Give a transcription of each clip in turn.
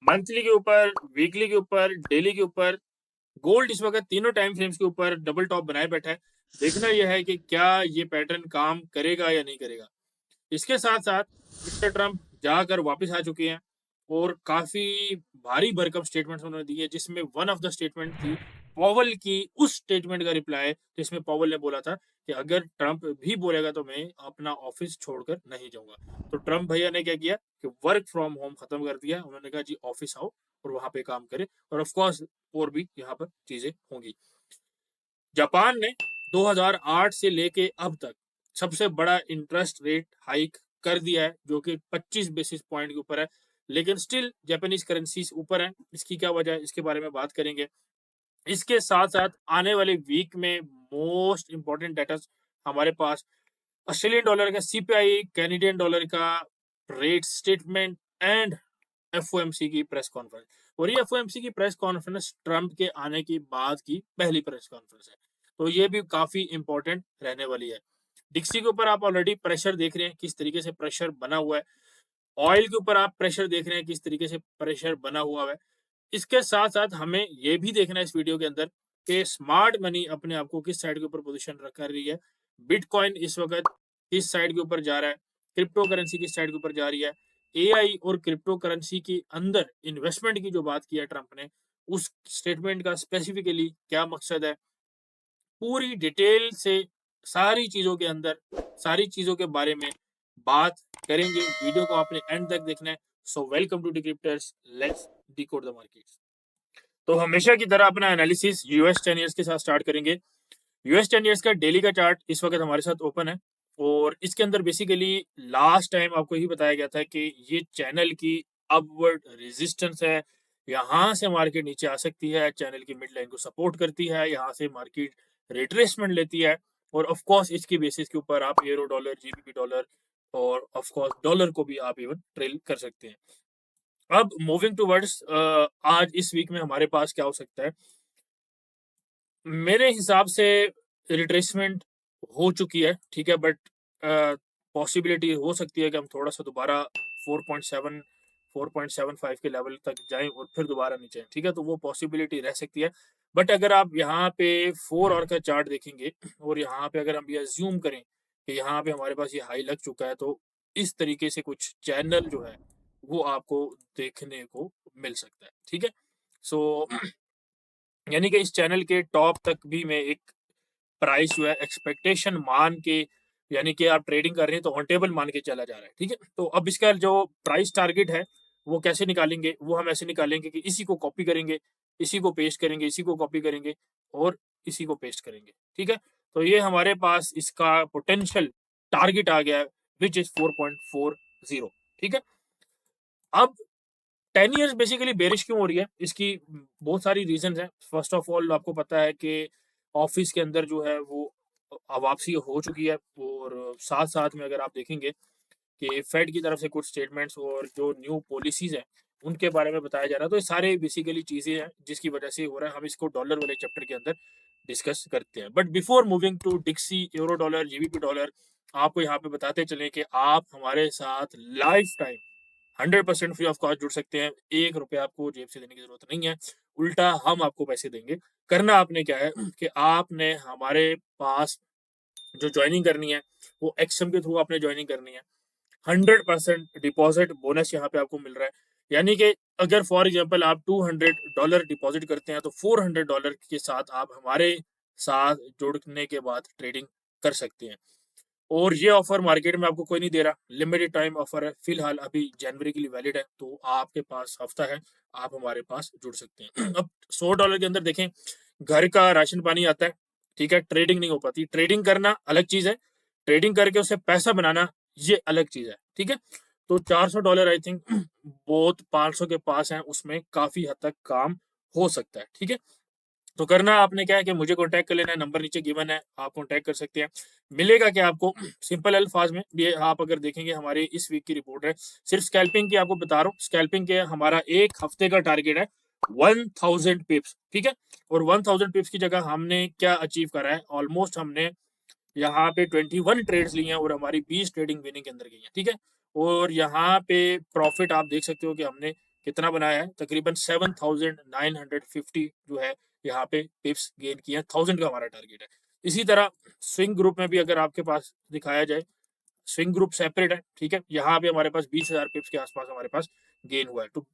Monthly के ऊपर, weekly के ऊपर, डेली के ऊपर, गोल्ड इस वक्त तीनों टाइम फ्रेम्स के ऊपर डबल टॉप बनाए बैठा है। देखना यह है कि क्या ये पैटर्न काम करेगा या नहीं करेगा। इसके साथ साथ मिस्टर ट्रंप जाकर वापस आ चुके हैं और काफी भारी भरकम स्टेटमेंट्स उन्होंने दी है, जिसमें वन ऑफ द स्टेटमेंट थी पॉवल की, उस स्टेटमेंट का रिप्लाई जिसमें पॉवल ने बोला था कि अगर ट्रंप भी बोलेगा तो मैं अपना ऑफिस छोड़कर नहीं जाऊंगा। तो ट्रंप भैया ने क्या किया कि वर्क फ्रॉम होम खत्म कर दिया। उन्होंने कहा जी ऑफिस आओ और वहां पे काम करे, और ऑफ कोर्स और भी यहाँ पर चीजें होंगी। जापान ने 2008 से लेके अब तक सबसे बड़ा इंटरेस्ट रेट हाइक कर दिया है, जो कि 25 बेसिस पॉइंट के ऊपर है, लेकिन स्टिल जापानीज करेंसीज ऊपर है। इसकी क्या वजह है, इसके बारे में बात करेंगे। इसके साथ साथ आने वाले वीक में मोस्ट इंपॉर्टेंट डाटा हमारे पास ऑस्ट्रेलियन डॉलर का सीपीआई, कैनेडियन डॉलर का रेट स्टेटमेंट एंड एफओएमसी की प्रेस कॉन्फ्रेंस। और ये एफओएमसी की प्रेस कॉन्फ्रेंस ट्रंप के आने के बाद की पहली प्रेस कॉन्फ्रेंस है, तो ये भी काफी इंपॉर्टेंट रहने वाली है। डिक्सी के ऊपर आप ऑलरेडी प्रेशर देख रहे हैं किस तरीके से प्रेशर बना हुआ है। ऑयल के ऊपर आप प्रेशर देख रहे हैं किस तरीके से प्रेशर बना हुआ है। इसके साथ साथ हमें ये भी देखना है इस वीडियो के अंदर कि स्मार्ट मनी अपने आप को किस साइड के ऊपर पोजीशन कर रही है। बिटकॉइन इस वक्त किस साइड के ऊपर जा रहा है, क्रिप्टो करेंसी किस साइड के ऊपर जा रही है। एआई और क्रिप्टो करेंसी के अंदर इन्वेस्टमेंट की जो बात की है ट्रंप ने, उस स्टेटमेंट का स्पेसिफिकली क्या मकसद है, पूरी डिटेल से सारी चीजों के अंदर सारी चीजों के बारे में बात करेंगे। वीडियो को आपने एंड तक देखना है। So welcome to Decrypters, let's decode the markets. तो हमेशा की तरह अपना एनालिसिस यूएस 10 ईयर्स के साथ स्टार्ट करेंगे। यूएस 10 ईयर्स का डेली का चार्ट इस वक्त हमारे साथ ओपन है, और इसके अंदर बेसिकली लास्ट टाइम आपको यही बताया गया था कि ये चैनल की अपवर्ड रेजिस्टेंस है, यहाँ से मार्केट नीचे आ सकती है, चैनल की मिड लाइन को सपोर्ट करती है, यहाँ से मार्केट रिट्रेसमेंट लेती है, और ऑफ कोर्स इसकी बेसिस के ऊपर आप यूरो डॉलर, जीबीपी डॉलर और ऑफ कोर्स डॉलर को भी आप इवन ट्रेल कर सकते हैं। अब मूविंग टूवर्ड्स आज इस वीक में हमारे पास क्या हो सकता है, मेरे हिसाब से रिट्रेसमेंट हो चुकी है, ठीक है, बट पॉसिबिलिटी हो सकती है कि हम थोड़ा सा दोबारा 4.7 4.75 के लेवल तक जाएं और फिर दोबारा नीचे आएं, ठीक है, तो वो पॉसिबिलिटी रह सकती है। बट अगर आप यहाँ पे 4 आवर का चार्ट देखेंगे और यहाँ पे अगर हम ये अज्यूम करें कि यहाँ पे हमारे पास ये हाई लग चुका है, तो इस तरीके से कुछ चैनल जो है वो आपको देखने को मिल सकता है, ठीक है। सो यानी कि इस चैनल के टॉप तक भी मैं एक प्राइस जो है एक्सपेक्टेशन मान के, यानी कि आप ट्रेडिंग कर रहे हैं तो ऑन टेबल मान के चला जा रहा है, ठीक है। तो अब इसका जो प्राइस टारगेट है वो कैसे निकालेंगे, वो हम ऐसे निकालेंगे कि इसी को कॉपी करेंगे, इसी को पेस्ट करेंगे, इसी को कॉपी करेंगे और इसी को पेस्ट करेंगे, ठीक है। तो ये हमारे पास इसका पोटेंशियल टारगेट आ गया है, विच इज 4.40, ठीक है। अब 10 ईयर्स बेसिकली बेरिश क्यों हो रही है, इसकी बहुत सारी रीजंस हैं। फर्स्ट ऑफ ऑल आपको पता है कि ऑफिस के अंदर जो है वो वापसी हो चुकी है, और साथ साथ में अगर आप देखेंगे कि फेड की तरफ से कुछ स्टेटमेंट्स और जो न्यू पॉलिसीज हैं उनके बारे में बताया जा रहा है। तो ये सारे बेसिकली चीजें हैं जिसकी वजह से हो रहा है। हम इसको डॉलर वाले चैप्टर के अंदर डिस्कस करते हैं, but before moving to DXY, euro dollar, GBP dollar, आपको यहाँ पे बताते चलें कि आप हमारे साथ lifetime 100% free of cost जुड़ सकते हैं। 1 रुपया आपको जेब से देने की जरूरत नहीं है, उल्टा हम आपको पैसे देंगे। करना आपने क्या है कि आपने हमारे पास जो ज्वाइनिंग करनी है वो एक्सएम के थ्रू आपने ज्वाइनिंग करनी है। 100% डिपॉजिट बोनस यहाँ पे आपको मिल रहा है, यानी कि अगर फॉर एग्जांपल आप $200 डिपॉजिट करते हैं तो $400 के साथ आप हमारे साथ जुड़ने के बाद ट्रेडिंग कर सकते हैं। और ये ऑफर मार्केट में आपको कोई नहीं दे रहा, लिमिटेड टाइम ऑफर है, फिलहाल अभी जनवरी के लिए वैलिड है, तो आपके पास हफ्ता है, आप हमारे पास जुड़ सकते हैं। अब $100 के अंदर देखें, घर का राशन पानी आता है, ठीक है, ट्रेडिंग नहीं हो पाती। ट्रेडिंग करना अलग चीज है, ट्रेडिंग करके उससे पैसा बनाना ये अलग चीज है, ठीक है। तो $400 आई थिंक बहुत 500 के पास है, उसमें काफी हद तक काम हो सकता है, ठीक है। तो करना आपने क्या है कि मुझे कांटेक्ट कर लेना है, नंबर नीचे गिवन है, आप कांटेक्ट कर सकते हैं। मिलेगा क्या आपको, सिंपल अल्फाज में ये आप अगर देखेंगे हमारे इस वीक की रिपोर्ट है, सिर्फ स्कैल्पिंग की आपको बता रहा हूँ। स्कैल्पिंग के हमारा एक हफ्ते का टारगेट है 1000 पिप्स, ठीक है। और 1000 पिप्स की जगह हमने क्या अचीव करा है, ऑलमोस्ट हमने यहाँ पे 21 ट्रेड्स लिए हैं और हमारी 20 ट्रेडिंग विनिंग के अंदर गई है, ठीक है। और यहाँ पे प्रॉफिट आप देख सकते हो कि हमने कितना बनाया है, तकरीबन 7,950 जो है यहाँ पे पिप्स गेन किए हैं, 1000 का हमारा टारगेट है। इसी तरह स्विंग ग्रुप में भी अगर आपके पास दिखाया जाए, स्विंग ग्रुप सेपरेट है, ठीक है, यहाँ पे हमारे पास 20,000 पिप्स के आसपास हमारे पास गेन हुआ है। तो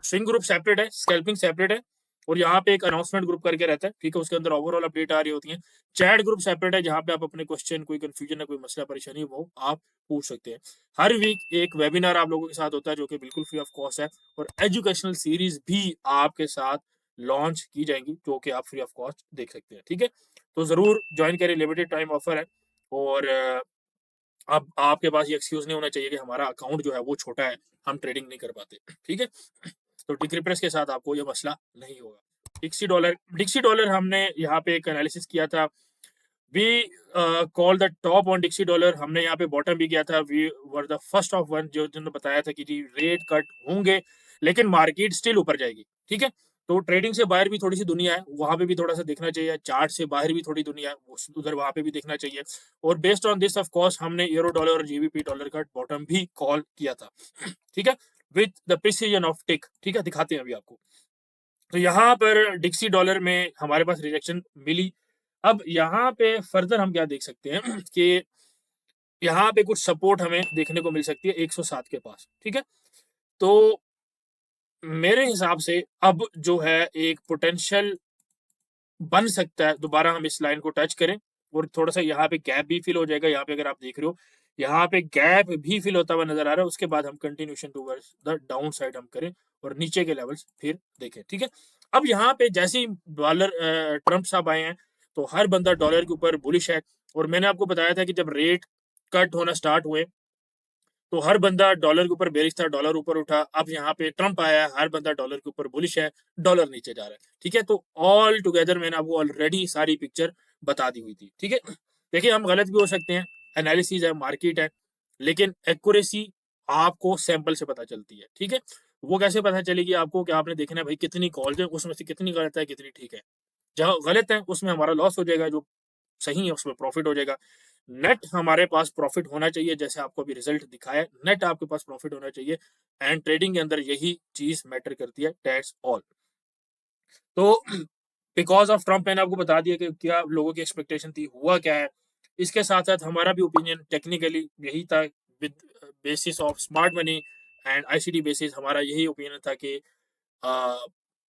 स्विंग ग्रुप सेपरेट है, स्कैल्पिंग सेपरेट है, और यहाँ पे एक अनाउंसमेंट ग्रुप करके रहता है, ठीक है, उसके अंदर ओवरऑल अपडेट आ रही होती है। चैट ग्रुप सेपरेट है, जहाँ पे आप अपने क्वेश्चन, कोई कंफ्यूजन है, कोई मसला परेशानी, वो आप पूछ सकते हैं। हर वीक एक वेबिनार आप लोगों के साथ होता है जो कि बिल्कुल फ्री ऑफ कॉस्ट है, और एजुकेशनल सीरीज भी आपके साथ लॉन्च की जाएंगी जो कि आप फ्री ऑफ कॉस्ट देख सकते हैं, ठीक है। तो जरूर ज्वाइन करें, लिमिटेड टाइम ऑफर है, और अब आपके पास ये एक्सक्यूज नहीं होना चाहिए कि हमारा अकाउंट जो है वो छोटा है, हम ट्रेडिंग नहीं कर पाते, ठीक है। तो डिक्रिप्रेस के साथ आपको ये मसला नहीं होगा। डिक्सी डॉलर हमने यहाँ पे एक एनालिसिस किया था, we call the top on DXY dollar, हमने यहाँ पे बॉटम भी किया था, we were the first of one जो जिन्होंने बताया था कि जी रेट कट होंगे लेकिन मार्केट स्टिल ऊपर जाएगी, ठीक है। तो ट्रेडिंग से बाहर भी थोड़ी सी दुनिया है, वहां पे भी थोड़ा सा देखना चाहिए, चार्ट से बाहर भी थोड़ी दुनिया है, उधर वहां पे भी देखना चाहिए। और based on this of course हमने यूरो डॉलर और जीबीपी डॉलर का बॉटम भी कॉल किया था, ठीक है, विद द प्रिसीजन ऑफ टिक, ठीक है, दिखाते हैं अभी आपको। तो यहाँ पर डिक्सी डॉलर में हमारे पास रिजेक्शन मिली। अब यहाँ पे फर्दर हम क्या देख सकते हैं कि यहाँ पे कुछ सपोर्ट हमें देखने को मिल सकती है 107 के पास, ठीक है। तो मेरे हिसाब से अब जो है एक पोटेंशियल बन सकता है दोबारा हम इस लाइन को टच करें, और थोड़ा सा यहाँ पे गैप भी फिल हो जाएगा। यहाँ पे अगर आप देख रहे हो यहाँ पे गैप भी फिल होता हुआ नजर आ रहा है, उसके बाद हम continuation towards the down side हम करें और नीचे के लेवल्स फिर देखें, ठीक है। अब यहाँ पे जैसे ही डॉलर ट्रंप साहब आए हैं तो हर बंदा डॉलर के ऊपर बुलिश है, और मैंने आपको बताया था कि जब रेट कट होना स्टार्ट हुए तो हर बंदा डॉलर के ऊपर बेरिश था, डॉलर ऊपर उठा। अब यहाँ पे ट्रंप आया, हर बंदा डॉलर के ऊपर बुलिश है, डॉलर नीचे जा रहा है, ठीक है। तो ऑल टुगेदर मैंने आपको ऑलरेडी सारी पिक्चर बता दी हुई थी, ठीक है। देखिए हम गलत भी हो सकते हैं, एनालिसिस है, मार्केट है, लेकिन एक्यूरेसी आपको सैंपल से पता चलती है, ठीक है। वो कैसे पता चलेगी आपको, कि आपने देखना है भाई कितनी कॉल्स है, उसमें से कितनी गलत है कितनी ठीक है। जहां गलत है उसमें हमारा लॉस हो जाएगा, जो सही है उसमें प्रॉफिट हो जाएगा। नेट हमारे पास प्रॉफिट होना चाहिए, जैसे आपको अभी रिजल्ट दिखाया, नेट आपके पास प्रॉफिट होना चाहिए, एंड ट्रेडिंग के अंदर यही चीज मैटर करती है, दैट्स ऑल। तो बिकॉज ऑफ ट्रंप मैंने आपको बता दिया कि क्या लोगों की एक्सपेक्टेशन थी, हुआ क्या है। इसके साथ साथ हमारा भी ओपिनियन टेक्निकली यही था, with basis of smart money and ICD basis, हमारा यही ओपिनियन था कि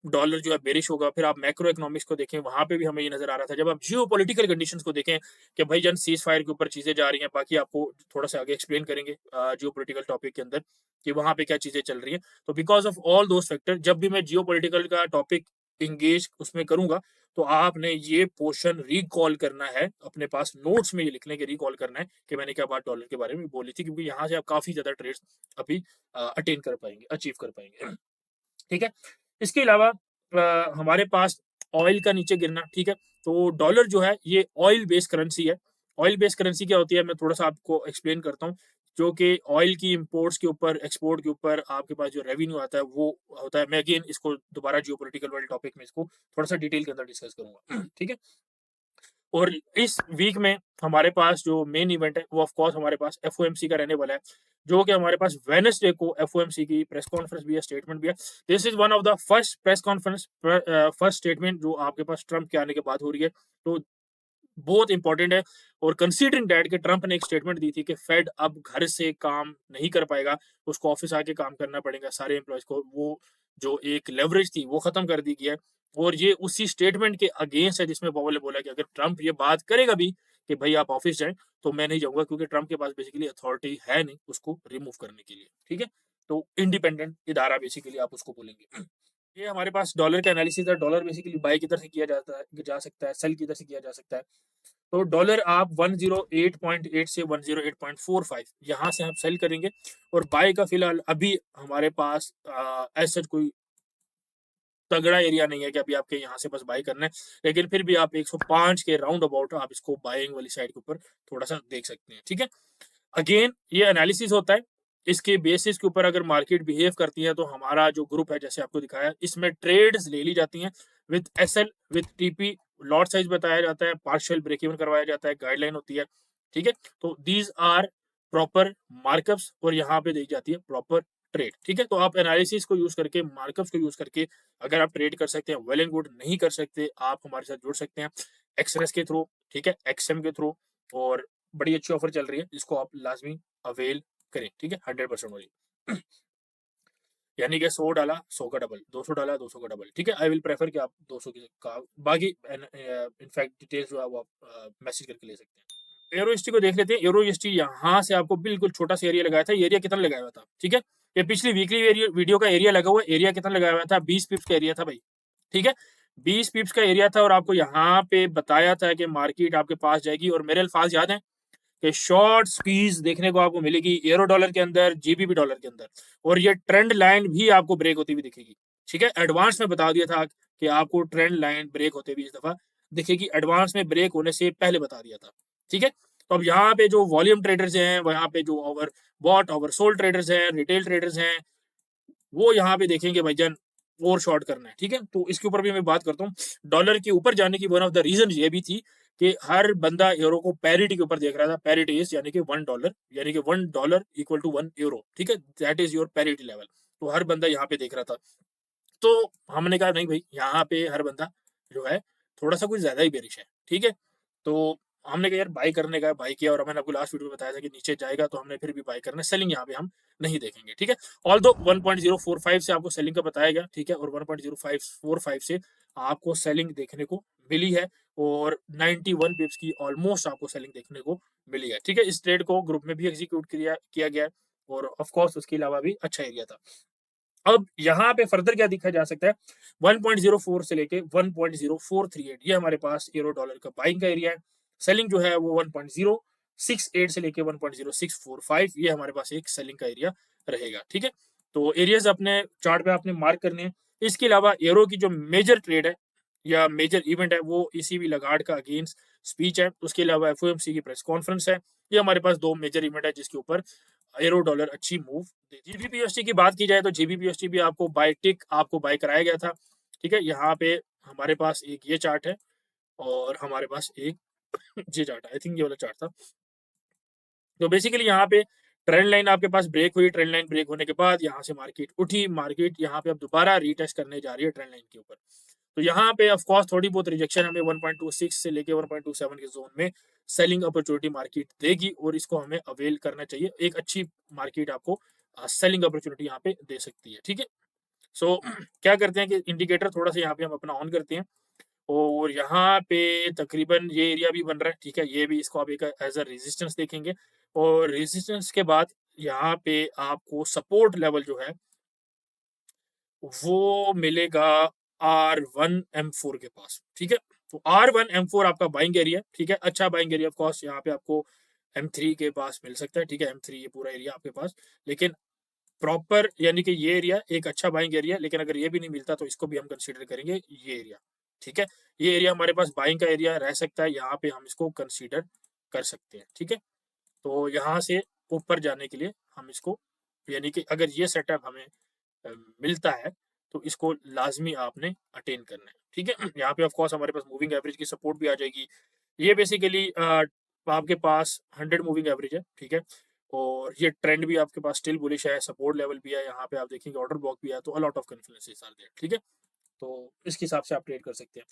डॉलर जो है बेरिश होगा। फिर आप मैक्रो इकोनॉमिक्स को देखें, वहां पे भी हमें ये नजर आ रहा था। जब आप जियो पॉलिटिकल कंडीशन को देखें कि भाई जन सीज फायर के ऊपर चीजें जा रही हैं, बाकी आपको थोड़ा सा आगे एक्सप्लेन करेंगे जियो पॉलिटिकल टॉपिक के अंदर कि वहां पे क्या चीजें चल रही हैं। तो because of all those factor, जब भी मैं जियो पॉलिटिकल का टॉपिक इंगेज उसमें करूंगा तो आपने ये पोर्शन रिकॉल करना है, अपने पास नोट्स में ये लिखने के रिकॉल करना है कि मैंने क्या बात डॉलर के बारे में बोली थी, क्योंकि यहाँ से आप काफी ज्यादा ट्रेड्स अभी अटेन कर पाएंगे, अचीव कर पाएंगे, ठीक है। इसके अलावा हमारे पास ऑयल का नीचे गिरना, ठीक है। तो डॉलर जो है ये ऑयल बेस्ड करेंसी है। ऑयल बेस्ड करेंसी क्या होती है, मैं थोड़ा सा आपको एक्सप्लेन करता हूँ। जो कि ऑयल की इंपोर्ट्स के ऊपर, एक्सपोर्ट के ऊपर आपके पास जो रेवेन्यू आता है वो होता है। मैं अगेन इसको दोबारा जियोपॉलिटिकल वाले टॉपिक में इसको थोड़ा सा डिटेल के अंदर डिस्कस करूंगा, ठीक है। और इस वीक में हमारे पास जो मेन इवेंट है वो ऑफ कोर्स हमारे पास एफओएमसी का रहने वाला है, जो कि हमारे पास वेडनेसडे को एफओएमसी की प्रेस कॉन्फ्रेंस भी है, स्टेटमेंट भी है। This is one of the first press conference, first statement जो आपके पास ट्रंप के आने के बाद हो रही है, तो बहुत इंपॉर्टेंट है। और कंसीडरिंग डैट कि ट्रंप ने एक स्टेटमेंट दी थी कि फेड अब घर से काम नहीं कर पाएगा, उसको ऑफिस आके काम करना पड़ेगा सारे एम्प्लॉयज को, वो जो एक लेवरेज थी वो खत्म कर दी गई है। और ये उसी स्टेटमेंट के अगेंस्ट है जिसमें पॉवेल ने बोला कि अगर ट्रंप ये बात करेगा भी कि भाई आप ऑफिस जाएं तो मैं नहीं जाऊंगा, क्योंकि ट्रंप के पास बेसिकली अथॉरिटी है नहीं उसको रिमूव करने के लिए, ठीक है। तो इंडिपेंडेंट इदारा बेसिकली आप उसको बोलेंगे। ये हमारे पास डॉलर का एनालिसिस है। डॉलर बेसिकली बाई किधर से किया जाता है, जा सकता है, सेल किधर से किया जा सकता है। तो डॉलर आप 108.8 से 108.45 यहाँ से आप सेल करेंगे, और बाय का फिलहाल अभी हमारे पास ऐसा कोई तगड़ा एरिया नहीं है कि अभी आपके यहाँ से बस बाय करना है, लेकिन फिर भी आप 105 के राउंड अबाउट आप इसको बाइंग वाली साइड के ऊपर थोड़ा सा देख सकते हैं, ठीक है। अगेन ये एनालिसिस होता है, इसके बेसिस के ऊपर अगर मार्केट बिहेव करती है तो हमारा जो ग्रुप है जैसे आपको दिखाया, इसमें ट्रेड्स ले ली जाती हैं with SL, with TP, lot size बताया जाता है, पार्शियल ब्रेक इवन करवाया जाता है, गाइडलाइन होती है, ठीक है। तो दीज आर प्रॉपर मार्कअप्स, और यहाँ पे दी जाती है प्रॉपर ट्रेड, ठीक है। तो आप एनालिसिस को यूज करके, मार्कअप्स को यूज करके अगर आप ट्रेड कर सकते हैं, वेल एंड गुड। नहीं कर सकते, आप हमारे साथ जुड़ सकते हैं एक्सप्रेस के थ्रू, ठीक है, एक्सएम के थ्रू। और बड़ी अच्छी ऑफर चल रही है, जिसको आप लाजमी अवेल करें, ठीक है, 100% वाली। यानी कि 100 डाला 100 का डबल, 200 डाला 200 का डबल, ठीक है। आई विल प्रेफर कि आप 200 का, बाकी इनफैक्ट डिटेल्स जो है वो आप मैसेज करके ले सकते हैं। एरो को देख लेते हैं। एरो यहाँ से आपको बिल्कुल छोटा सा एरिया लगाया था। एरिया कितना लगाया हुआ था, ठीक है। ये पिछली वीकली वीडियो का एरिया लगा हुआ है। एरिया कितना लगाया हुआ था, 20 पिप्स का एरिया था भाई, ठीक है। 20 पिप्स का एरिया था और आपको यहाँ पे बताया था कि मार्केट आपके पास जाएगी। और मेरे अल्फाज याद हैं कि शॉर्ट स्क्वीज देखने को आपको मिलेगी यूरो डॉलर के अंदर, जीबीपी डॉलर के अंदर। और ये ट्रेंड लाइन भी आपको ब्रेक होती हुई दिखेगी, ठीक है। एडवांस में बता दिया था कि आपको ट्रेंड लाइन ब्रेक होते हुए इस दफा दिखेगी। एडवांस में ब्रेक होने से पहले बता दिया था, ठीक है। तो अब यहाँ पे जो वॉल्यूम ट्रेडर्स हैं, वहाँ पे जो overbought oversold traders हैं, रिटेल ट्रेडर्स हैं, वो यहाँ पे देखेंगे भाईजान और शॉर्ट करना है, ठीक है। तो इसके ऊपर भी मैं बात करता हूँ। डॉलर के ऊपर जाने की वन ऑफ द रीजन ये भी थी कि हर बंदा यूरो को पैरिटी के ऊपर देख रहा था। पैरिटी इज यानी कि $1, यानी कि $1 इक्वल टू 1 यूरो, ठीक है। That is your parity level. तो हर बंदा यहाँ पे देख रहा था। तो हमने कहा नहीं भाई, यहाँ पे हर बंदा जो है थोड़ा सा कुछ ज्यादा ही बेरिश है, ठीक है। तो हमने कहा यार बाई करने का, बाई किया। और मैंने आपको लास्ट वीडियो में बताया था कि नीचे जाएगा तो हमने फिर भी बाई करना है। सेलिंग यहाँ पे हम नहीं देखेंगे, ठीक है। ऑल दो 1.045 से आपको सेलिंग का बताया गया, ठीक है। और 1.0545 से आपको सेलिंग देखने को मिली है। और 91 पिप्स की ऑलमोस्ट आपको सेलिंग देखने को मिली है, ठीक है। इस ट्रेड को ग्रुप में भी एग्जीक्यूट किया गया है। और ऑफ कोर्स उसके अलावा भी अच्छा एरिया था। अब यहाँ पे फर्दर क्या दिखा जा सकता है, 1.04 से लेके 1.0438 ये हमारे पास यूरो डॉलर का बाइंग का एरिया है। सेलिंग जो है वो 1.068 से लेके 1.0645 ये हमारे पास एक सेलिंग का एरिया रहेगा, ठीक है। तो एरियाज अपने चार्ट पे आपने मार्क करने हैं। इसके अलावा यूरो की जो मेजर ट्रेड है या मेजर इवेंट है वो ईसीबी लगार्ड का अगेंस्ट स्पीच है। उसके अलावा एफओएमसी की प्रेस कॉन्फ्रेंस है। ये हमारे पास दो मेजर इवेंट है जिसके ऊपर यूरो डॉलर अच्छी मूव। जीबीपीएसटी की बात की जाए तो जीबीपीएसटी भी आपको बाय टिक आपको बाय कराया गया था, ठीक है। यहाँ पे हमारे पास एक ये चार्ट है और हमारे पास एक ये चार्ट है। आई थिंक ये वाला चार्ट था। तो बेसिकली यहाँ पे ट्रेंड लाइन आपके पास ब्रेक हुई। ट्रेंड लाइन ब्रेक होने के बाद यहाँ से मार्केट उठी। मार्केट यहाँ पे अब दोबारा रीटेस्ट करने जा रही है ट्रेंड लाइन के ऊपर। तो यहाँ पे ऑफ कोर्स थोड़ी बहुत रिजेक्शन हमें 1.26 से लेके 1.27 के जोन में सेलिंग अपॉर्चुनिटी मार्केट देगी और इसको हमें अवेल करना चाहिए। एक अच्छी मार्केट आपको सेलिंग अपॉर्चुनिटी यहाँ पे दे सकती है, ठीक है। सो क्या करते हैं कि इंडिकेटर थोड़ा सा यहाँ पे हम अपना ऑन करते हैं। और यहाँ पे तकरीबन ये एरिया भी बन रहा है, ठीक है। ये भी इसको आप एक एज अ रेजिस्टेंस देखेंगे। और रेजिस्टेंस के बाद यहाँ पे आपको सपोर्ट लेवल जो है वो मिलेगा R1M4 के पास, ठीक है। तो R1M4 आपका बाइंग एरिया, ठीक है। अच्छा बाइंग एरिया ऑफ कोर्स यहाँ पे आपको M3 के पास मिल सकता है, ठीक है। M3 ये पूरा एरिया आपके पास, लेकिन प्रॉपर यानी कि ये एरिया एक अच्छा बाइंग एरिया। लेकिन अगर ये भी नहीं मिलता तो इसको भी हम कंसीडर करेंगे ये एरिया, ठीक है। ये एरिया हमारे पास बाइंग का एरिया रह सकता है। यहाँ पे हम इसको कंसीडर कर सकते हैं, ठीक है। तो यहाँ से ऊपर जाने के लिए हम इसको, यानी कि अगर ये सेटअप हमें मिलता है तो इसको लाजमी आपने अटेन करना है, ठीक है। यहाँ पे ऑफ कोर्स हमारे पास मूविंग एवरेज की सपोर्ट भी आ जाएगी। ये बेसिकली आपके पास 100 मूविंग एवरेज है, ठीक है। और ये ट्रेंड भी आपके पास स्टिल बुलिश है, सपोर्ट लेवल भी है। यहाँ पे आप देखेंगे ऑर्डर ब्लॉक भी है। तो अलॉट ऑफ कॉन्फिडेंसेस आर देयर, ठीक है। तो इसके हिसाब से आप ट्रेड कर सकते हैं।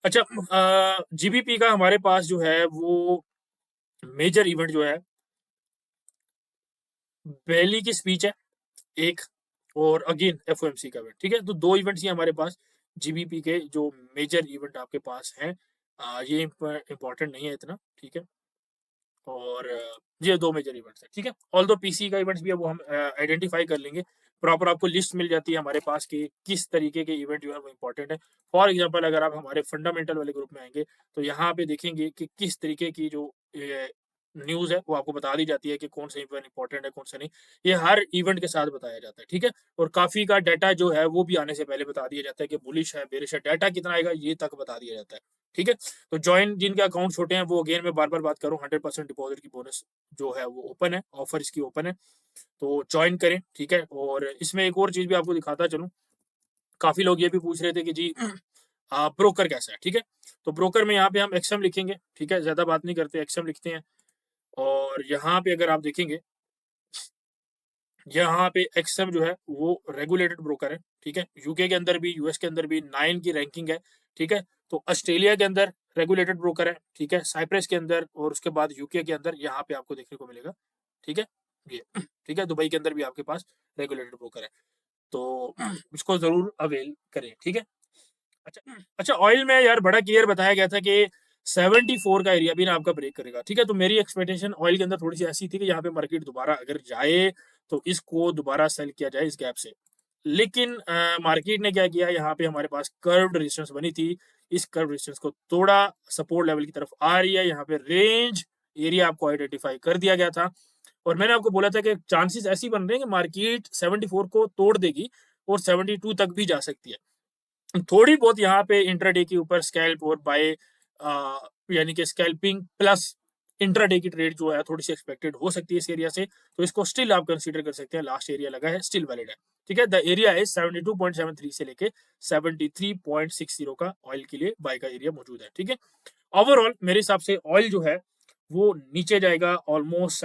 अच्छा, जीबीपी का हमारे पास जो है वो मेजर इवेंट जो है बेली की स्पीच है एक, और अगेन एफओएमसी का इवेंट, ठीक है। तो दो इवेंट्स ही हमारे पास जीबीपी के जो मेजर इवेंट आपके पास हैं। ये इंपॉर्टेंट नहीं है इतना, ठीक है। और ये दो मेजर इवेंट्स हैं, ठीक है। ऑल दो पीसी का इवेंट्स भी है वो हम आइडेंटिफाई कर लेंगे। प्रॉपर आपको लिस्ट मिल जाती है हमारे पास कि किस तरीके के इवेंट जो है वो इंपॉर्टेंट है। फॉर एग्जांपल अगर आप हमारे फंडामेंटल वाले ग्रुप में आएंगे तो यहाँ पे देखेंगे कि किस तरीके की जो न्यूज़ है वो आपको बता दी जाती है कि कौन सा इवेंट इंपॉर्टेंट है, कौन सा नहीं। ये हर इवेंट के साथ बताया जाता है, ठीक है। और काफ़ी का डाटा जो है वो भी आने से पहले बता दिया जाता है कि बुलिश है बेरिश है। डाटा कितना आएगा ये तक बता दिया जाता है, ठीक है। तो ज्वाइन जिनके अकाउंट छोटे हैं वो अगेन मैं बार बार बात करूँ, 100% डिपॉजिट की बोनस जो है वो ओपन है, ऑफर इसकी ओपन है। तो ज्वाइन करें, ठीक है। और इसमें एक और चीज़ भी आपको दिखाता चलूँ। काफ़ी लोग ये भी पूछ रहे थे कि जी ब्रोकर कैसा है, ठीक है। तो ब्रोकर में यहाँ पे हम एक्सएम लिखेंगे, ठीक है। ज़्यादा बात नहीं करते, एक्सएम लिखते हैं। और यहाँ पे अगर आप देखेंगे यहाँ पे एक्सएम जो है वो रेगुलेटेड ब्रोकर है, ठीक है। यूके के अंदर भी, यूएस के अंदर भी 9 की रैंकिंग है, ठीक है। तो ऑस्ट्रेलिया के अंदर रेगुलेटेड ब्रोकर है, ठीक है। साइप्रस के अंदर और उसके बाद यूके के अंदर यहाँ पे आपको देखने को मिलेगा, ठीक है। ये ठीक है, दुबई के अंदर भी आपके पास रेगुलेटेड ब्रोकर है, तो इसको जरूर अवेल करें, ठीक है। अच्छा अच्छा, ऑयल में यार बड़ा क्लियर बताया गया था कि 74 का एरिया भी ना आपका ब्रेक करेगा, ठीक है। तो मेरी एक्सपेक्टेशन ऑयल के अंदर थोड़ी सी ऐसी थी कि यहाँ पे मार्केट दोबारा अगर जाए तो इसको दोबारा सेल किया जाए इस गैप से। लेकिन मार्केट ने क्या किया, यहाँ पे हमारे पास कर्व्ड रेजिस्टेंस बनी थी, इस कर्व रेजिस्टेंस को तोड़ा, सपोर्ट लेवल की तरफ आ रही है, यहाँ पे रेंज एरिया आपको आइडेंटिफाई कर दिया गया था। और मैंने आपको बोला था कि चांसेस ऐसी बन रहे हैं कि मार्केट 74 को तोड़ देगी और 72 तक भी जा सकती है। थोड़ी बहुत यहाँ पे इंट्राडे के ऊपर स्कैल्प और बाय यानी कि स्कैल्पिंग प्लस इंट्राडे की ट्रेड जो है थोड़ी सी एक्सपेक्टेड हो सकती है इस एरिया से, तो इसको स्टिल आप कंसीडर कर सकते हैं। लास्ट एरिया लगा है, स्टिल वैलिड है, ठीक है। द एरिया है 72.73 से लेके 73.60 का ऑयल के लिए बाय का एरिया मौजूद है, ठीक है। ओवरऑल मेरे हिसाब से ऑयल जो है वो नीचे जाएगा ऑलमोस्ट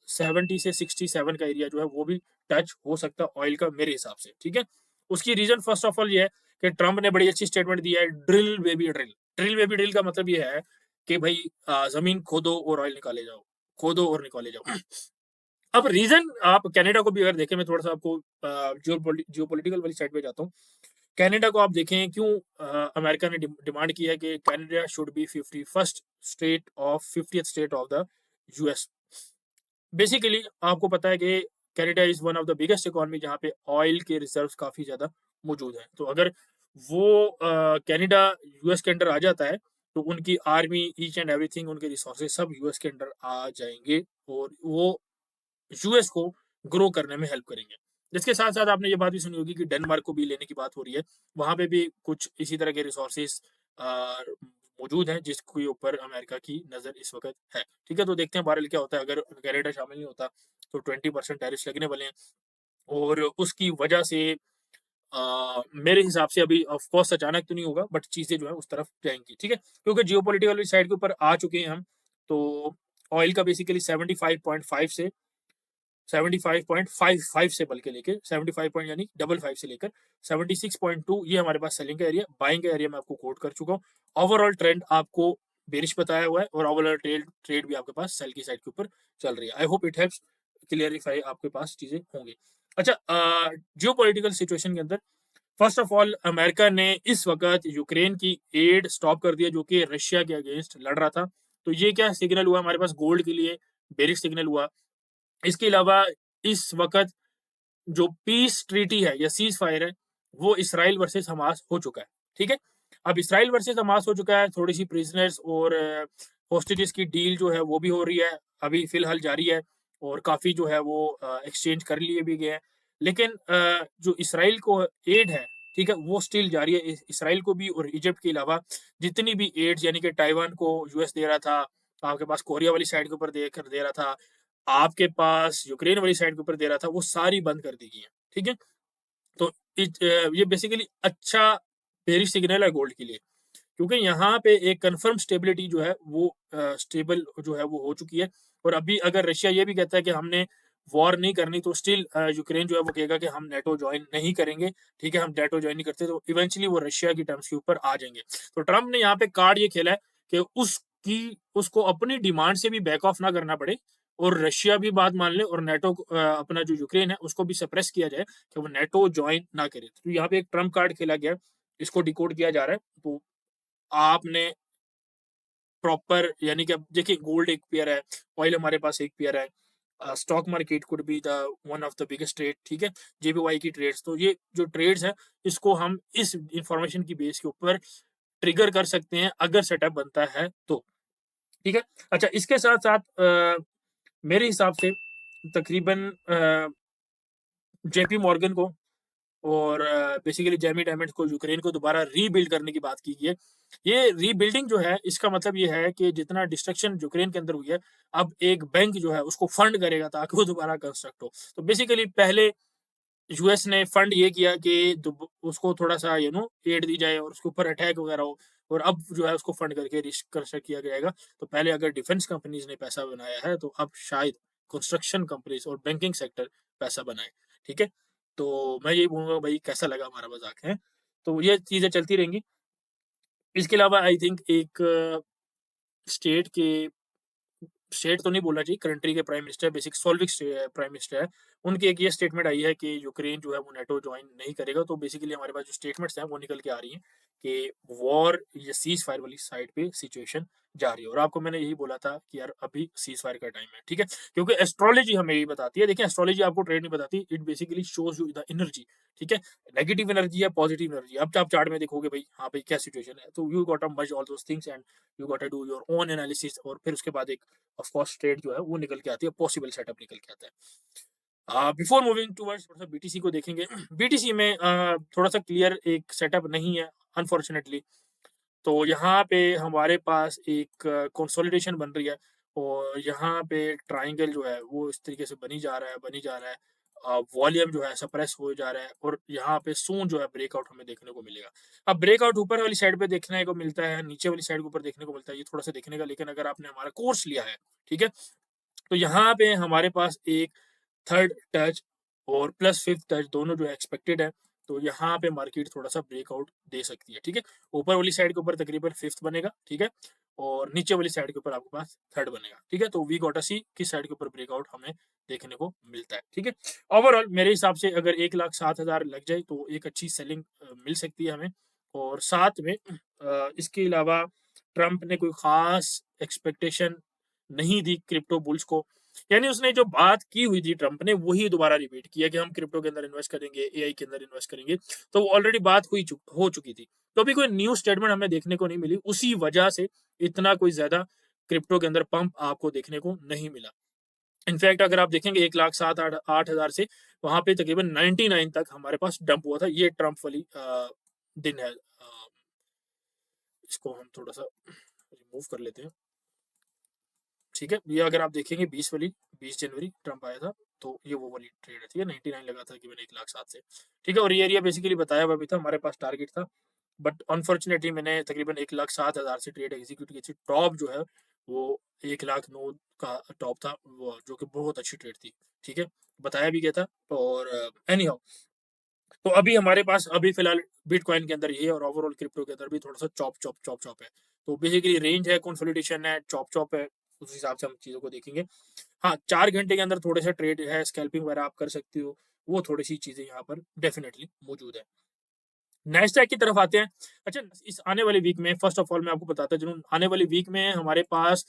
70 से 67 का एरिया जो है वो भी टच हो सकता है ऑयल का मेरे हिसाब से, ठीक है। उसकी रीजन फर्स्ट ऑफ ऑल ये है कि ट्रंप ने बड़ी अच्छी स्टेटमेंट दी है, drill baby drill. Drill baby drill का मतलब ये है कि भाई जमीन खोदो और ऑयल निकाले जाओ, खोदो और निकाले जाओ। अब रीजन आप कनाडा को भी अगर देखें, मैं थोड़ा सा आपको जियो पॉलिटिकल वाली साइड पे जाता हूँ। कनाडा को आप देखें, क्यों अमेरिका ने डिमांड की है कि Canada should be 51st state of 50th state of the US. Basically आपको पता है कि Canada is one of the biggest economy जहाँ पे ऑयल के रिजर्व्स काफी ज्यादा मौजूद हैं। तो अगर वो कनाडा यूएस के अंडर आ जाता है तो उनकी आर्मी, ईच एंड एवरीथिंग, उनके रिसोर्सेज सब यूएस के अंडर आ जाएंगे और वो यूएस को ग्रो करने में हेल्प करेंगे। जिसके साथ साथ आपने ये बात भी सुनी होगी कि डेनमार्क को भी लेने की बात हो रही है, वहां पे भी कुछ इसी तरह के रिसोर्सेज मौजूद हैं जिसके ऊपर अमेरिका की नजर इस वक्त है, ठीक है। तो देखते हैं बहरहाल क्या होता है। अगर कनाडा शामिल नहीं होता तो 20% टैरिफ लगने वाले हैं और उसकी वजह से मेरे हिसाब से अभी ऑफ कोर्स अचानक तो नहीं होगा बट चीजें जो है उस तरफ जाएंगी, ठीक है। क्योंकि जियोपॉलिटिकल साइड के ऊपर आ चुके हैं हम, तो ऑयल का बेसिकली 75.5 से 75.55 से बल्कि लेके 75 पॉइंट यानी 55 से लेकर 76.2 ये हमारे पास सेलिंग का एरिया, बाइंग का एरिया मैं आपको कोट कर चुका हूँ। ओवरऑल ट्रेंड आपको बेरिश बताया हुआ है और ओवरऑल ट्रेड भी आपके पास सेल की साइड के ऊपर चल रही है। I hope it helps clarify, आपके पास चीजें होंगी। अच्छा, जियो पॉलिटिकल सिचुएशन के अंदर फर्स्ट ऑफ ऑल अमेरिका ने इस वक्त यूक्रेन की एड स्टॉप कर दिया जो कि रशिया के अगेंस्ट लड़ रहा था। तो ये क्या सिग्नल हुआ हमारे पास गोल्ड के लिए, बेरिश सिग्नल हुआ। इसके अलावा इस वक्त जो पीस ट्रीटी है या सीज फायर है वो इसराइल वर्सेस हमास हो चुका है, ठीक है। अब इसराइल वर्सेस हमास हो चुका है, थोड़ी सी प्रिजनर्स और होस्टेजेस की डील जो है वो भी हो रही है, अभी फिलहाल जारी है और काफी जो है वो एक्सचेंज कर लिए भी गए हैं। लेकिन जो इसराइल को एड है, ठीक है, वो स्टिल जारी है। इसराइल को भी और इजिप्ट के अलावा जितनी भी एड्स, यानी कि ताइवान को यूएस दे रहा था, आपके पास कोरिया वाली साइड के ऊपर देकर दे रहा था, आपके पास यूक्रेन वाली साइड के ऊपर दे रहा था, वो सारी बंद कर दी गई है, ठीक है। तो ये बेसिकली अच्छा बेरिश सिग्नल है गोल्ड के लिए, क्योंकि यहाँ पे एक कंफर्म स्टेबिलिटी जो है वो स्टेबल जो है वो हो चुकी है। और अभी अगर रशिया ये भी कहता है कि हमने वॉर नहीं करनी तो स्टिल यूक्रेन जो है वो कहेगा कि हम नेटो ज्वाइन नहीं करेंगे, ठीक है। हम नेटो ज्वाइन नहीं करते तो इवेंचुअली वो रशिया की टर्म्स के ऊपर आ जाएंगे। तो ट्रंप ने यहाँ पे कार्ड ये खेला है कि उसको अपनी डिमांड से भी बैक ऑफ ना करना पड़े और रशिया भी बात मान ले और नेटो अपना जो यूक्रेन है उसको भी सप्रेस किया जाए कि वो नेटो ज्वाइन ना करे। तो यहाँ पे एक ट्रम्प कार्ड खेला गया, इसको डिकोड किया जा रहा है। तो आपने प्रॉपर, यानी कि अब देखिए गोल्ड एक पेयर है, ऑयल हमारे पास एक पेयर है, stock market could be the one of the biggest trade, ठीक है, जेबीवाई की ट्रेड्स। तो ये जो ट्रेड्स हैं इसको हम इस इंफॉर्मेशन की बेस के ऊपर ट्रिगर कर सकते हैं अगर सेटअप बनता है तो, ठीक है। अच्छा, इसके साथ साथ मेरे हिसाब से तकरीबन जेपी मॉर्गन को और बेसिकली जेमी डायमंड को यूक्रेन को दोबारा रीबिल्ड करने की बात की गई है। ये रीबिल्डिंग जो है इसका मतलब ये है कि जितना डिस्ट्रक्शन यूक्रेन के अंदर हुई है, अब एक बैंक जो है उसको फंड करेगा ताकि वो दोबारा कंस्ट्रक्ट हो। तो बेसिकली पहले यूएस ने फंड ये किया कि उसको थोड़ा सा एड दी जाए और उसके ऊपर अटैक वगैरह हो, और अब जो है उसको फंड करके कंस्ट्रक्ट किया जाएगा। तो पहले अगर डिफेंस कंपनीज ने पैसा बनाया है तो अब शायद कंस्ट्रक्शन कंपनीज और बैंकिंग सेक्टर पैसा बनाए, ठीक है। तो मैं यही बोलूँगा भाई कैसा लगा हमारा मज़ाक है? तो ये चीज़ें चलती रहेंगी। इसके अलावा आई थिंक एक स्टेट के स्टेट तो नहीं बोलना चाहिए, कंट्री के प्राइम मिनिस्टर बेसिक सॉल्विक प्राइम मिनिस्टर है, उनकी एक ये स्टेटमेंट आई है कि यूक्रेन जो है वो नेटो ज्वाइन नहीं करेगा। तो बेसिकली हमारे पास जो स्टेटमेंट्स हैं वो निकल के आ रही हैं कि वॉर या सीज फायर वाली साइड पे सिचुएशन जा रही है। और आपको मैंने यही बोला था कि यार अभी सीज फायर का टाइम है, ठीक है, क्योंकि एस्ट्रोलॉजी हमें यही बताती है। देखिए एस्ट्रोलॉजी आपको ट्रेड नहीं बताती, it basically shows you the energy, ठीक है, नेगेटिव एनर्जी या पॉजिटिव एनर्जी। अब आप चार्ट में देखोगे भाई हाँ भाई क्या सिचुएशन है, तो you got to merge all those things and you got to do your own analysis, और फिर उसके बाद एक ऑफ कोर्स ट्रेड जो है वो निकल के आती है, पॉसिबल सेटअप निकल के आता है। बिफोर मूविंग टुवर्ड्स थोड़ा सा बीटीसी को देखेंगे। बीटीसी में थोड़ा सा क्लियर एक सेटअप नहीं है अनफॉर्चुनेटली। तो यहाँ पे हमारे पास एक कंसोलिडेशन बन रही है, और यहाँ पे ट्रायंगल जो है वो इस तरीके से बनी जा रहा है। वॉल्यूम जो है सप्रेस हो जा रहा है, और यहाँ पे सून जो है ब्रेकआउट हमें देखने को मिलेगा। अब ब्रेकआउट ऊपर वाली साइड पे देखने को मिलता है, नीचे वाली साइड के ऊपर देखने को मिलता है, ये थोड़ा सा देखने का। लेकिन अगर आपने हमारा कोर्स लिया है, ठीक है, तो यहाँ पे हमारे पास एक थर्ड टच और प्लस फिफ्थ टच दोनों जो है एक्सपेक्टेड है। तो यहाँ पे मार्केट थोड़ा सा ब्रेकआउट दे सकती है, ठीक है। ऊपर वाली साइड के ऊपर तकरीबन फिफ्थ बनेगा, ठीक है, और नीचे वाली साइड के ऊपर आपके पास थर्ड बनेगा, ठीक है। तो वी गॉट सी किस साइड के ऊपर ब्रेकआउट हमें देखने को मिलता है, ठीक है। ओवरऑल मेरे हिसाब से अगर 1,07,000 लग जाए तो एक अच्छी सेलिंग मिल सकती है हमें। और साथ में इसके अलावा ट्रंप ने कोई खास एक्सपेक्टेशन नहीं दी क्रिप्टो बुल्स को, यानी उसने जो बात की हुई थी ट्रंप ने वही दोबारा रिपीट किया कि हम क्रिप्टो के अंदर इन्वेस्ट करेंगे, एआई के अंदर इन्वेस्ट करेंगे। तो वो ऑलरेडी बात हो चुकी थी। तो अभी कोई न्यू स्टेटमेंट हमें देखने को नहीं मिली, उसी वजह से इतना कोई ज्यादा क्रिप्टो के अंदर पंप आपको देखने को नहीं मिला। इनफैक्ट अगर आप देखेंगे 1,07,8,8,000 से वहां पे तकरीबन 99 तक हमारे पास डंप हुआ था। ये ट्रंप वाली दिन है। इसको हम थोड़ा सा रिमूव कर लेते हैं, ठीक है। ये अगर आप देखेंगे 20 जनवरी ट्रंप आया था, तो ये वो वाली ट्रेड है, ठीक है। 99 लगा था कि मैंने 1,07,000 से, ठीक है। और ये एरिया बेसिकली बताया हुआ भी था, हमारे पास टारगेट था। बट अनफॉर्चुनेटली मैंने तकरीबन 1,07,000 से ट्रेड एग्जीक्यूट की थी। टॉप जो है वो 1,09,000 का टॉप था, वो जो कि बहुत अच्छी ट्रेड थी, ठीक है, बताया भी गया था। और एनी हाउ, तो अभी हमारे पास अभी फिलहाल बिटकॉइन के अंदर ये है, और ओवरऑल क्रिप्टो के अंदर भी थोड़ा सा चॉप है। तो बेसिकली रेंज है, कंसोलिडेशन है, चॉप है, उस हिसाब से हम चीज़ों को देखेंगे। हाँ, 4 घंटे के अंदर थोड़े से ट्रेड है, स्कैल्पिंग वगैरह आप कर सकते हो, वो थोड़ी-सी चीज़ें यहाँ पर डेफिनिटली मौजूद है। नैस्डैक की तरफ आते हैं। अच्छा, इस आने वाली वीक में फर्स्ट ऑफ ऑल मैं आपको बताता चलूँ, आने वाली वीक में हमारे पास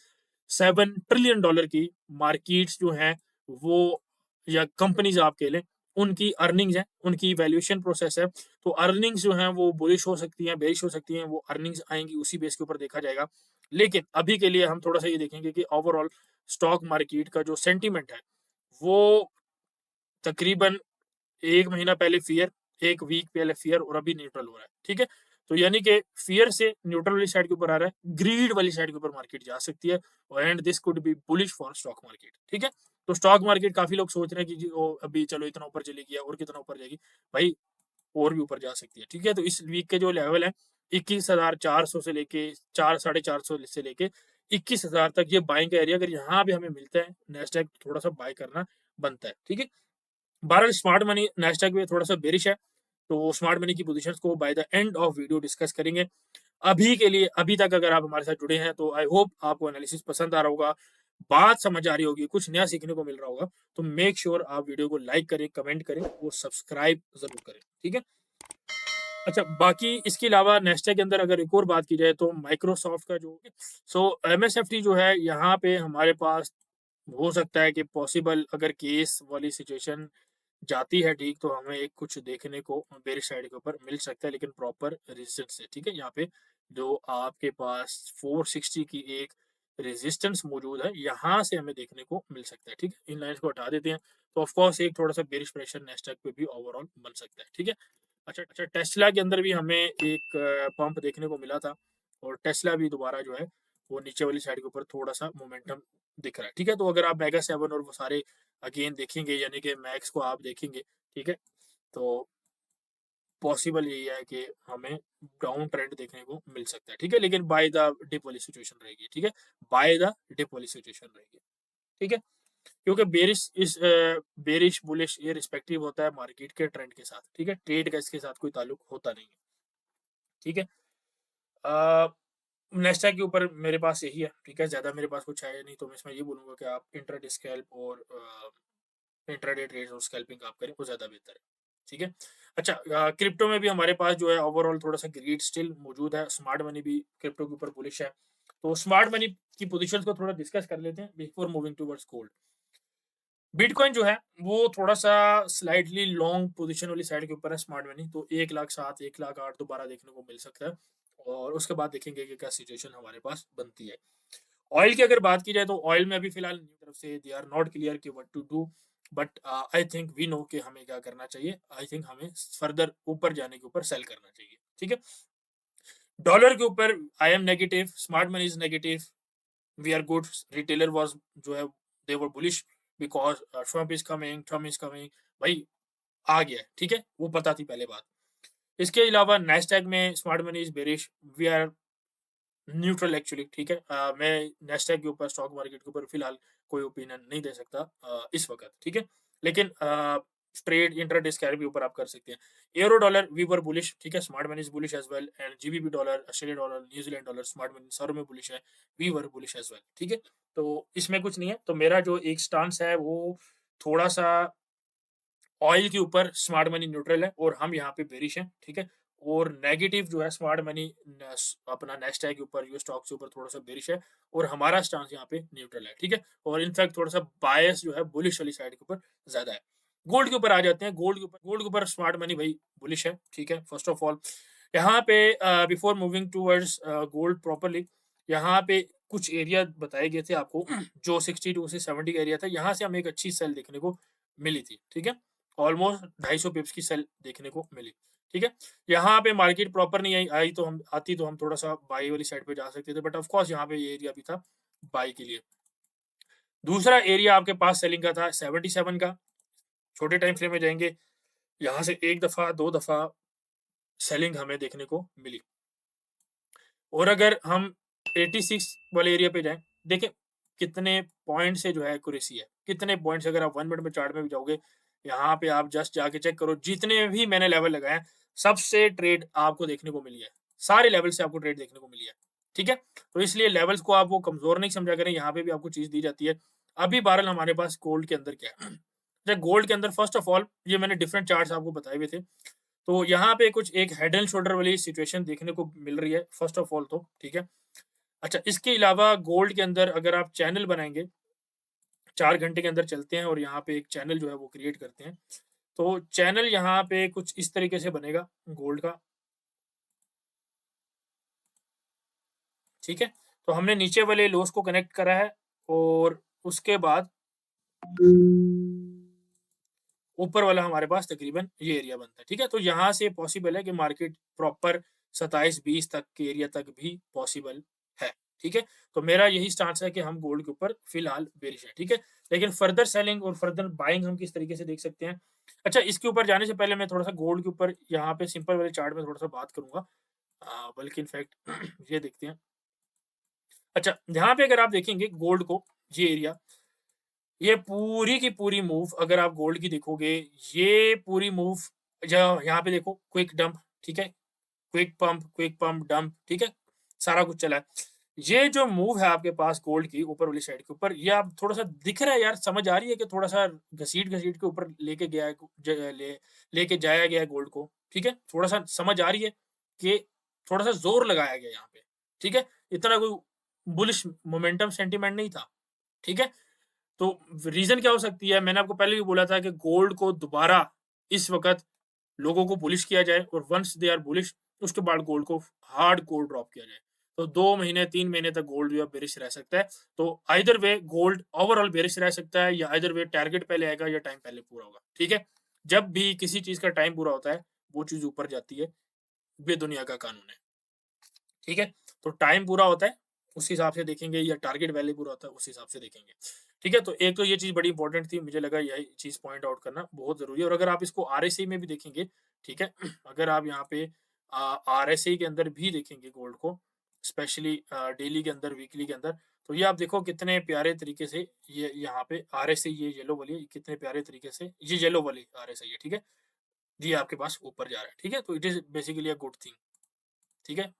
$7 ट्रिलियन की मार्केट्स जो हैं वो, या कंपनीज़ आप कह लें, उनकी अर्निंग्स हैं, उनकी वैल्यूएशन प्रोसेस है। तो अर्निंग्स जो हैं वो बुलिश हो सकती हैं, बेरिश हो सकती हैं, वो अर्निंग्स आएँगी उसी बेस के ऊपर देखा जाएगा। लेकिन अभी के लिए हम थोड़ा-सा ये देखेंगे कि ओवरऑल स्टॉक मार्केट का जो सेंटीमेंट है, वो तकरीबन 1 महीना पहले फ़ियर, 1 वीक पहले फ़ियर, और अभी न्यूट्रल हो रहा है, ठीक है? तो यानी कि फ़ियर से न्यूट्रल वाली साइड के ऊपर आ रहा है, ग्रीड वाली साइड के ऊपर मार्केट जा सकती है, and this could be bullish for stock market, ठीक है? तो स्टॉक मार्केट काफ़ी लोग सोच रहे हैं कि जी ओ अभी चलो इतना ऊपर चली गई है, और कितना ऊपर जाएगी? भाई और भी ऊपर जा सकती है, ठीक है? तो इस वीक के जो लेवल है 21,400 से लेके 4 साढ़े 400 से लेके 21,000 तक ये बाइंग का एरिया, अगर यहाँ भी हमें मिलता है, नैस्डैक थोड़ा-सा बाय करना बनता है, ठीक है? बहरहाल स्मार्ट मनी नैस्डैक में थोड़ा-सा बेरिश है, तो स्मार्ट मनी की पोज़ीशंस को by the end of video discuss करेंगे। अभी के लिए, अभी तक अगर आप हमारे साथ जुड़े हैं तो आई होप आपको एनालिसिस पसंद आ रहा होगा, बात समझ आ रही होगी, कुछ नया सीखने को मिल रहा होगा। तो मेक श्योर आप वीडियो को लाइक करें, कमेंट करें और सब्सक्राइब ज़रूर करें, ठीक है? अच्छा, बाकी इसके अलावा नेस्डैक के अंदर अगर एक और बात की जाए तो माइक्रोसॉफ्ट का जो एमएसएफटी जो है, यहाँ पे हमारे पास हो सकता है कि पॉसिबल अगर केस वाली सिचुएशन जाती है ठीक, तो हमें एक कुछ देखने को बेरिश साइड के ऊपर मिल सकता है, लेकिन प्रॉपर रेजिस्टेंस से, ठीक है। यहाँ पे जो आपके पास 460 की एक रेजिस्टेंस मौजूद है, यहाँ से हमें देखने को मिल सकता है, ठीक है। इन लाइन्स को हटा देते हैं, तो ऑफ कोर्स एक थोड़ा सा बेरिश प्रेशर नेस्डैक पे भी ओवरऑल बन सकता है, ठीक है। अच्छा, टेस्ला के अंदर भी हमें एक पंप देखने को मिला था, और टेस्ला भी दोबारा जो है वो नीचे वाली साइड के ऊपर थोड़ा सा मोमेंटम दिख रहा है, ठीक है। तो अगर आप मेगा 7 और वो सारे अगेन देखेंगे, यानी कि मैक्स को आप देखेंगे, ठीक है, तो पॉसिबल यही है कि हमें डाउन ट्रेंड देखने को मिल सकता है, ठीक है, लेकिन बाय द डिप वाली सिचुएशन रहेगी, ठीक है, बाय द डिप वाली सिचुएशन रहेगी, ठीक है। क्योंकि बेरिश बुलिश ये रिस्पेक्टिव होता है मार्केट के ट्रेंड के साथ, ठीक है, ट्रेड का इसके साथ कोई ताल्लुक होता नहीं है, ठीक है। नेस्डैक के ऊपर मेरे पास यही है, ठीक है, ज़्यादा मेरे पास कुछ है नहीं, तो मैं इसमें ये बोलूँगा कि आप इंट्राडे स्कैल्प और इंट्राडे ट्रेड और स्कैल्पिंग आप करें वो ज़्यादा बेहतर है, ठीक है। अच्छा, क्रिप्टो में भी हमारे पास जो है ओवरऑल थोड़ा सा ग्रीड स्टिल मौजूद है, स्मार्ट मनी भी क्रिप्टो के ऊपर बुलिश है, तो स्मार्ट मनी की पोजीशंस को थोड़ा डिस्कस कर लेते हैं before moving towards gold. Bitcoin जो है वो थोड़ा सा स्लाइटली लॉन्ग पोजीशन वाली साइड के ऊपर है स्मार्ट मनी, तो 1,07,000 1,08,000 दोबारा देखने को मिल सकता है, और उसके बाद देखेंगे कि क्या सिचुएशन हमारे पास बनती है। ऑयल की अगर बात की जाए तो ऑयल में अभी फिलहाल न्यू तरफ से दे आर नॉट क्लियर कि what to do, but I think we know कि हमें क्या करना चाहिए। आई थिंक हमें फर्दर ऊपर जाने के ऊपर सेल करना चाहिए, ठीक है। डॉलर के ऊपर I am negative, smart money is negative, we are good, retailer was जो है they were bullish because Trump is coming, भाई आ गया है, ठीक है, वो पता थी पहले बात। इसके अलावा नेस्टैक में smart money is bearish, we are neutral actually, ठीक है। मैं नेस्डैक के ऊपर स्टॉक मार्केट के ऊपर फिलहाल कोई ओपिनियन नहीं दे सकता इस वक्त, ठीक है, लेकिन ट्रेड इंट्राडे स्कैल्प के ऊपर आप कर सकते हैं। Euro dollar we were bullish, ठीक है, smart money is bullish as well, and GBP dollar, Australian dollar, New Zealand dollar, smart money सारों में बुलिश है, we were bullish as well, ठीक है। तो इसमें कुछ नहीं है, तो मेरा जो एक स्टांस है वो थोड़ा सा ऑयल के ऊपर स्मार्ट मनी न्यूट्रल है और हम यहाँ पे बेरिश हैं, ठीक है, और नेगेटिव जो है स्मार्ट मनी अपना नेस्टैक के ऊपर यूएस स्टॉक्स के ऊपर थोड़ा सा बेरिश है, और हमारा स्टांस यहाँ पे न्यूट्रल है, ठीक है, और इनफैक्ट थोड़ा सा बायस जो है बुलिश वाली साइड के ऊपर ज्यादा है। गोल्ड के ऊपर आ जाते हैं, गोल्ड के ऊपर स्मार्ट मनी भाई बुलिश है, ठीक है। फर्स्ट ऑफ ऑल यहाँ पे before moving towards gold properly, यहाँ पे कुछ एरिया बताए गए थे आपको जो 62 से 70 का एरिया था, यहाँ से हमें एक अच्छी सेल देखने को मिली थी, ठीक है, ऑलमोस्ट 250 पिप्स की सेल देखने को मिली, ठीक है। यहाँ पे मार्केट प्रॉपर नहीं आई तो हम थोड़ा सा बाई वाली साइड पे जा सकते थे, बट ऑफ कोर्स यहाँ पे ये एरिया भी था बाई के लिए। दूसरा एरिया आपके पास सेलिंग का था 77 का, छोटे टाइम फ्रेम में जाएंगे, यहाँ से एक दफा दो दफा सेलिंग हमें देखने को मिली, और अगर हम 86 वाले एरिया पे जाएं, देखें कितने पॉइंट से जो है एक्यूरेसी है, कितने पॉइंट्स, अगर आप 1 मिनट में चार्ट में भी जाओगे, यहाँ पे आप जस्ट जाके चेक करो, जितने भी मैंने लेवल लगाए हैं सबसे ट्रेड आपको देखने को मिली है, सारे लेवल से आपको ट्रेड देखने को मिली है, ठीक है। तो इसलिए लेवल्स को आप वो कमजोर नहीं समझा करें, यहाँ पे भी आपको चीज दी जाती है। अभी बहरहाल हमारे पास गोल्ड के अंदर क्या है, गोल्ड के अंदर फर्स्ट ऑफ ऑल ये मैंने डिफरेंट चार्ट्स आपको बताए हुए थे, तो यहाँ पे कुछ एक हेड एंड शोल्डर वाली सिचुएशन देखने को मिल रही है फर्स्ट ऑफ ऑल, तो ठीक है। अच्छा, इसके अलावा गोल्ड के अंदर अगर आप चैनल बनाएंगे, 4 घंटे के अंदर चलते हैं और यहाँ पे एक चैनल जो है वो क्रिएट करते हैं, तो चैनल यहाँ पे कुछ इस तरीके से बनेगा गोल्ड का, ठीक है। तो हमने नीचे वाले लोस को कनेक्ट करा है, और उसके बाद ऊपर वाला हमारे पास तकरीबन ये एरिया बनता है, ठीक है। तो यहाँ से पॉसिबल है कि मार्केट प्रॉपर 27-20 तक के एरिया तक भी पॉसिबल है, ठीक है। तो मेरा यही स्टांस है कि हम गोल्ड के ऊपर फिलहाल बेरिश है, ठीक है, लेकिन फर्दर सेलिंग और फर्दर बाइंग हम किस तरीके से देख सकते हैं। अच्छा, इसके ऊपर जाने से पहले मैं थोड़ा सा गोल्ड के ऊपर यहाँ पे सिंपल वाले चार्ट में थोड़ा सा बात करूंगा, बल्कि इनफैक्ट ये देखते हैं। अच्छा, यहाँ पे अगर आप देखेंगे गोल्ड को, ये एरिया, ये पूरी की पूरी मूव अगर आप गोल्ड की देखोगे, ये पूरी मूव यहाँ पे देखो, क्विक डंप, ठीक है, क्विक पंप डंप, ठीक है, सारा कुछ चला है। ये जो मूव है आपके पास गोल्ड की ऊपर वाली साइड के ऊपर, ये आप थोड़ा सा दिख रहा है यार, समझ आ रही है कि थोड़ा सा घसीट घसीट के ऊपर लेके गया है, लेके जाया गया है गोल्ड को, ठीक है, थोड़ा सा समझ आ रही है कि थोड़ा सा जोर लगाया गया यहाँ पे, ठीक है, इतना कोई बुलिश मोमेंटम सेंटीमेंट नहीं था, ठीक है। तो रीजन क्या हो सकती है, मैंने आपको पहले भी बोला था कि गोल्ड को दोबारा इस वक्त लोगों को बुलिश किया जाए, और वंस दे आर बुलिश उसके बाद गोल्ड को हार्ड कोर ड्रॉप किया जाए, तो 2 महीने 3 महीने तक गोल्ड जो है बेरिश रह सकता है। तो either way gold overall bearish रह सकता है, या आइदर वे टारगेट पहले आएगा या टाइम पहले पूरा होगा, ठीक है। जब भी किसी चीज का टाइम पूरा होता है वो चीज ऊपर जाती है, ये दुनिया का कानून है, ठीक है। तो टाइम पूरा होता है उस हिसाब से देखेंगे, या टारगेट वैल्यू पूरा होता है उस हिसाब से देखेंगे, ठीक है। तो एक तो ये चीज बड़ी इंपॉर्टेंट थी, मुझे लगा यही चीज पॉइंट आउट करना बहुत जरूरी है। और अगर आप इसको आरएसआई में भी देखेंगे, ठीक है, अगर आप यहाँ पे आरएसआई के अंदर भी देखेंगे गोल्ड को, स्पेशली डेली के अंदर, वीकली के अंदर, तो ये आप देखो कितने प्यारे तरीके से ये यहाँ पे RSI, ये येलो वाली है, कितने प्यारे तरीके से ये येलो वाली RSI है, ठीक है? ये आपके पास ऊपर जा रहा है, ठीक है? तो it is basically a good thing, ठीक है?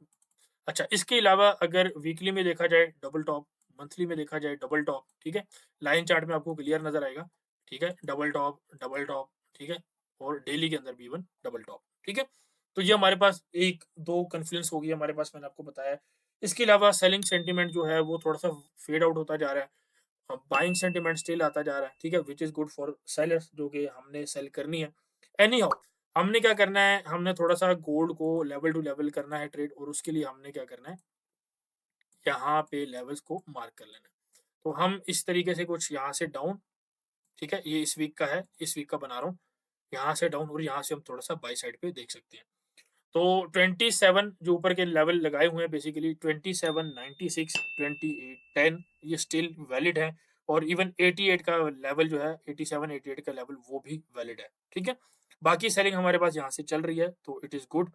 अच्छा, इसके अलावा अगर वीकली में देखा जाए डबल टॉप, मंथली में देखा जाए डबल टॉप, ठीक है? लाइन चार्ट में आपको क्लियर नज़र आएगा, ठीक है? डबल टॉप, ठीक है? और डेली के अंदर भी इवन डबल टॉप, ठीक है? तो ये हमारे पास 1-2 कॉन्फ्लुएंस हो गई हमारे पास, मैंने आपको बताया है। इसके अलावा सेलिंग सेंटीमेंट जो है वो थोड़ा-सा फेड आउट होता जा रहा है। बाइंग सेंटीमेंट स्टिल आता जा रहा है, ठीक है? Which is good for sellers, जो कि हमने सेल करनी है। एनी हाउ, हमने क्या करना है, हमने थोड़ा-सा गोल्ड को लेवल टू लेवल करना है ट्रेड, और उसके लिए हमने क्या करना है, यहाँ पे लेवल्स को मार्क कर लेना है। तो हम इस तरीके से कुछ यहाँ से डाउन, ठीक है? ये इस वीक का है, इस वीक का बना रहा हूँ। यहाँ से डाउन और यहाँ से हम थोड़ा-सा बाय साइड पे देख सकते हैं। तो 27 जो ऊपर के लेवल लगाए हुए हैं बेसिकली 27, 96, 28, 10, ये स्टिल वैलिड है, और इवन 88 का लेवल जो है, 87, 88 का लेवल वो भी वैलिड है, ठीक है? बाकी सेलिंग हमारे पास यहाँ से चल रही है, तो इट इज़ गुड।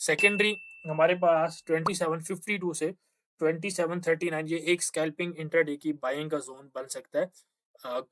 सेकेंडरी हमारे पास 2752 से 2739, ये एक स्कैल्पिंग इंट्राडे की बाइंग का ज़ोन बन सकता है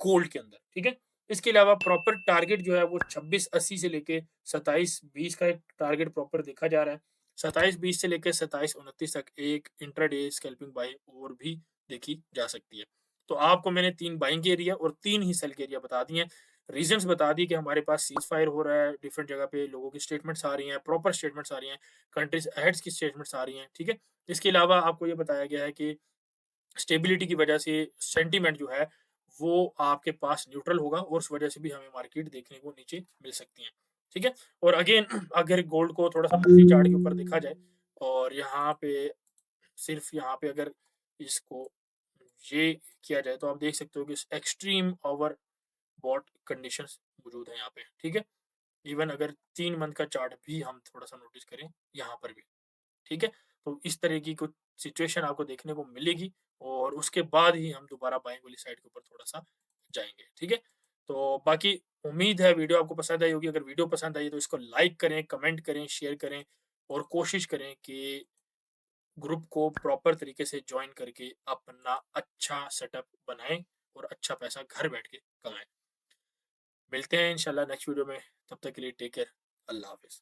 गोल्ड के अंदर, ठीक है? इसके अलावा प्रॉपर टारगेट जो है वो 2680 से लेके 2720 का एक टारगेट प्रॉपर देखा जा रहा है। 2720 से लेके 2729 तक एक इंट्राडे स्कैल्पिंग बाय और भी देखी जा सकती है। तो आपको मैंने 3 बाइंग के एरिया और 3 ही सेल के एरिया बता दिए हैं। रीज़न्स बता दिए कि हमारे पास सीज़ फायर हो रहा है, डिफरेंट जगह पे लोगों की स्टेटमेंट्स आ रही हैं, प्रॉपर स्टेटमेंट्स आ रही हैं, कंट्रीज़ हेड्स की स्टेटमेंट्स आ रही हैं, ठीक है? इसके अलावा आपको ये बताया गया है कि स्टेबिलिटी की वजह से सेंटीमेंट जो है, वो आपके पास न्यूट्रल होगा, और उस वजह से भी हमें मार्केट देखने को नीचे मिल सकती है, ठीक है? और अगेन अगर गोल्ड को थोड़ा-सा मंथली चार्ट के ऊपर देखा जाए, और यहाँ पे सिर्फ़ यहाँ पे अगर इसको ये किया जाए, तो आप देख सकते हो कि एक्सट्रीम ओवरबॉट कंडीशंस मौजूद हैं यहाँ पे, ठीक है? इवन अगर 3 मंथ का चार्ट भी हम थोड़ा-सा नोटिस करें, यहाँ पर भी, ठीक है? तो इस तरह की कुछ सिचुएशन आपको देखने को मिलेगी, और उसके बाद ही हम दोबारा बाइंग वाली साइड के ऊपर थोड़ा-सा जाएँगे, ठीक है? तो बाकी उम्मीद है वीडियो आपको पसंद आई होगी। अगर वीडियो पसंद आई है तो इसको लाइक करें, कमेंट करें, शेयर करें, और कोशिश करें कि ग्रुप को प्रॉपर तरीके से जॉइन करके अपना अच्छा सेटअप बनाएँ और अच्छा पैसा घर बैठ के कमाएँ। मिलते हैं इंशाल्लाह नेक्स्ट वीडियो में, तब तक के लिए टेक केयर। अल्लाह हाफ़िज़।